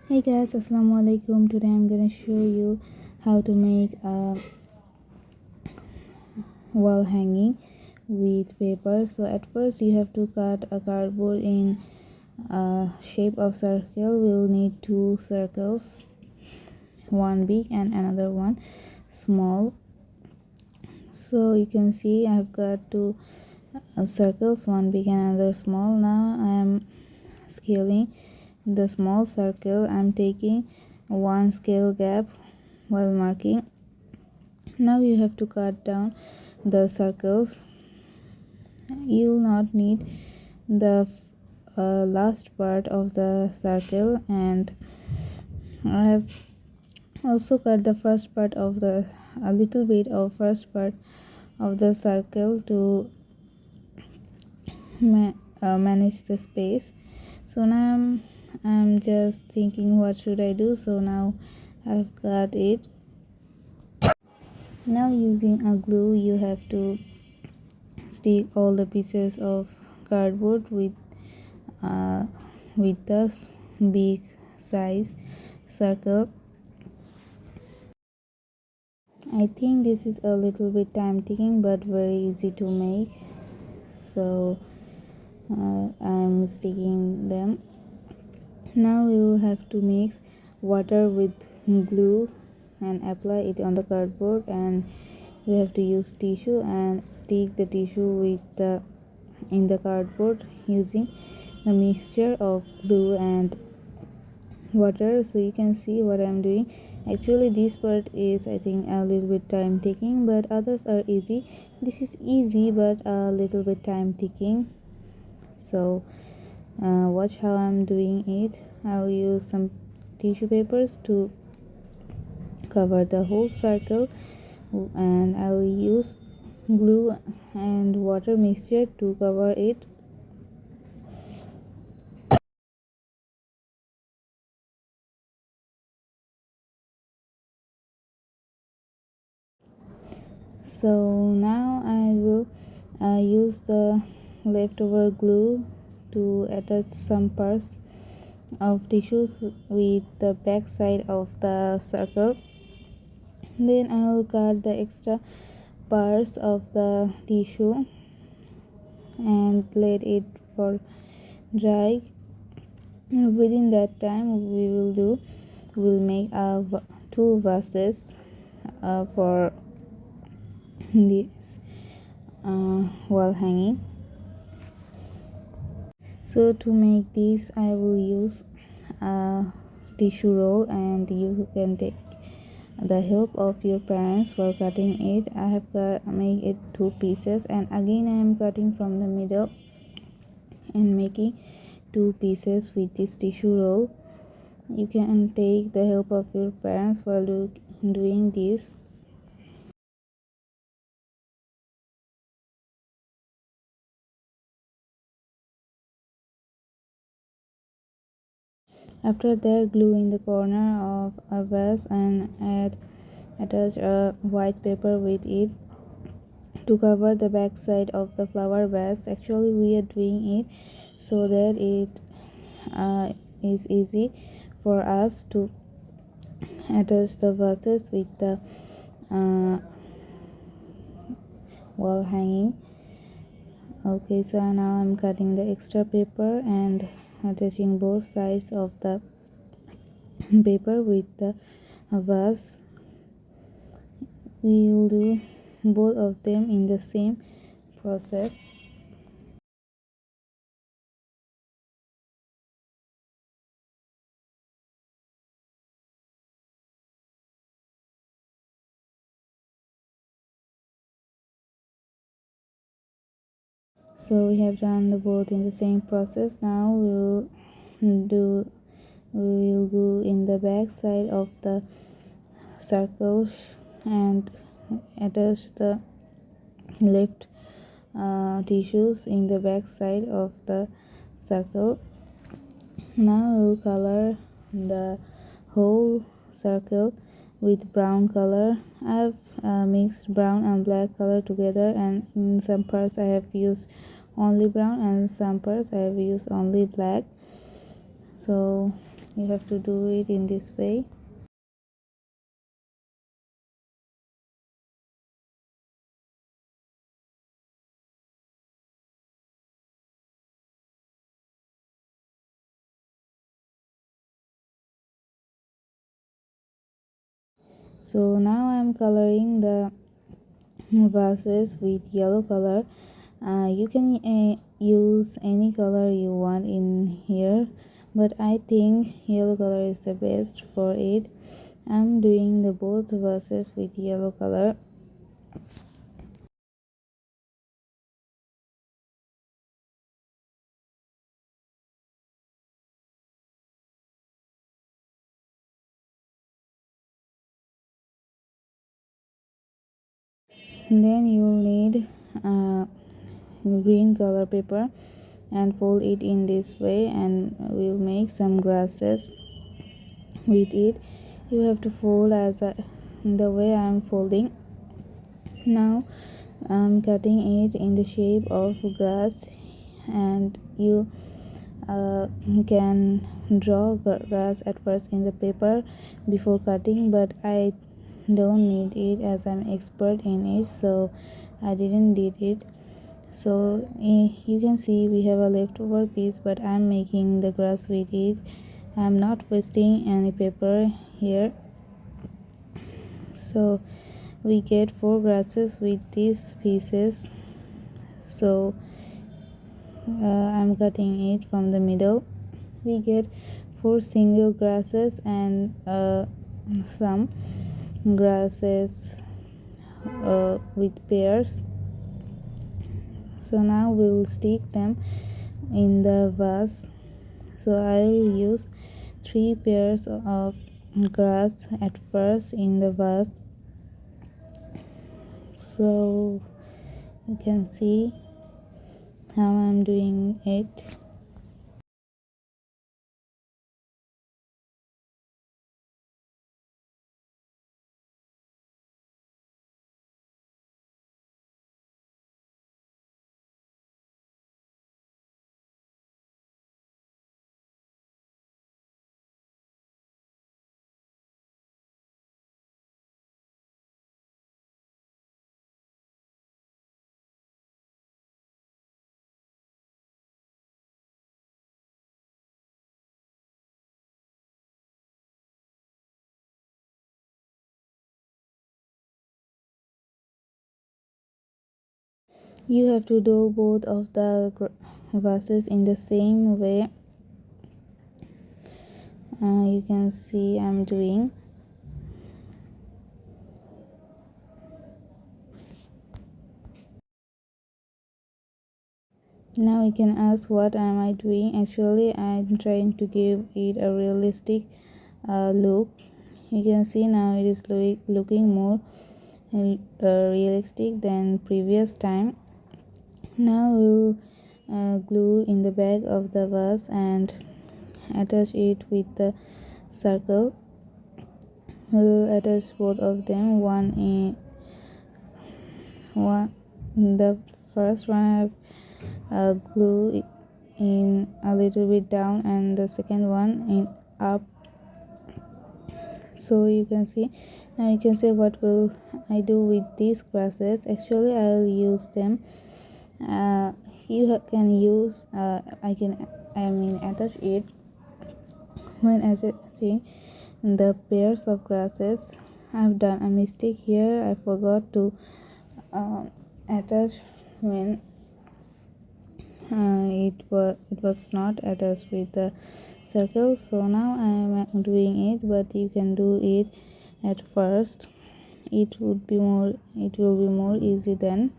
Hey guys, assalamu alaikum. Today I'm gonna show you how to make a wall hanging with paper. So at first you have to cut a cardboard in a shape of circle. We'll need two circles, one big and another one small. So you can see I've got two circles, one big and another small. Now I am scaling the small circle. I'm taking one scale gap while marking. Now you have to cut down the circles. You will not need the last part of the circle, and I have also cut the first part of the a little bit of first part of the circle to manage the space. So now I'm just thinking what should I do. So now I've got it. Now using a glue you have to stick all the pieces of cardboard uh, with the big size circle. I think this is a little bit time taking but very easy to make. So I'm sticking them. Now we will have to mix water with glue and apply it on the cardboard, and we have to use tissue and stick the tissue with the in the cardboard using the mixture of glue and water. So you can see what I'm doing. Actually this part is I think a little bit time taking, but others are easy. This is easy but a little bit time taking. So watch how I'm doing it. I'll use some tissue papers to cover the whole circle, and I'll use glue and water mixture to cover it. So now I will use the leftover glue to attach some parts of tissues with the back side of the circle. Then I will cut the extra parts of the tissue and let it for dry. And within that time we'll make two vases for this wall hanging. So to make this I will use a tissue roll, and you can take the help of your parents while cutting it. I have made it two pieces, and again I am cutting from the middle and making two pieces with this tissue roll. You can take the help of your parents while doing this. After that, glue in the corner of a vase and attach a white paper with it to cover the back side of the flower vase. Actually we are doing it so that it is easy for us to attach the vases with the uh, wall hanging. Okay, so now I'm cutting the extra paper and attaching both sides of the paper with the vase. We will do both of them in the same process. So we have done the both in the same process. Now do we will go in the back side of the circle and attach the left tissues in the back side of the circle. Now we will color the whole circle with brown color. I have mixed brown and black color together, and in some parts I have used only brown and some parts I have used only black. So You have to do it in this way. So now I'm coloring the vases with yellow color. You can use any color you want in here, but I think yellow color is the best for it. I'm doing the both vases with yellow color. And then you'll need green color paper and fold it in this way, and we'll make some grasses with it. You have to fold the way I'm folding. Now I'm cutting it in the shape of grass, and you can draw grass at first in the paper before cutting, but I don't need it as I'm expert in it, so I didn't did it. So you can see we have a leftover piece, but I'm making the grass with it. I'm not wasting any paper here. So we get 4 grasses with these pieces. So I'm cutting it from the middle. We get 4 single grasses and some grasses with pairs. So now we will stick them in the vase. So I will use 3 pairs of grass at first in the vase. So you can see how I'm doing it. You have to do both of the vases in the same way. You can see I'm doing. Now you can ask what am I doing. Actually I'm trying to give it a realistic look. You can see now it is looking more realistic than previous time. Now we'll glue in the back of the vase and attach it with the circle. We'll attach both of them, one the first one I have glue in a little bit down, and the second one in up. So you can see now. You can say what will I do with these grasses. Actually I'll use them. You can use I mean attach it. When attaching the pairs of grasses, I've done a mistake here. I forgot to attach when it was not attached with the circle. So now I am doing it, but you can do it at first. It will be more easy then.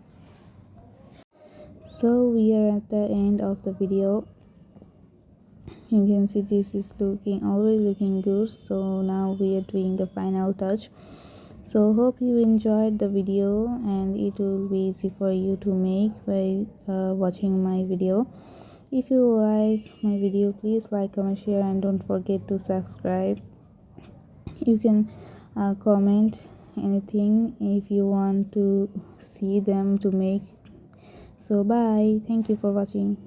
So we are at the end of the video. You can see this is always looking good. So now we are doing the final touch. So hope you enjoyed the video, and it will be easy for you to make by watching my video. If you like my video, please like, comment, share, and don't forget to subscribe. You can comment anything if you want to see them to make. So bye, thank you for watching.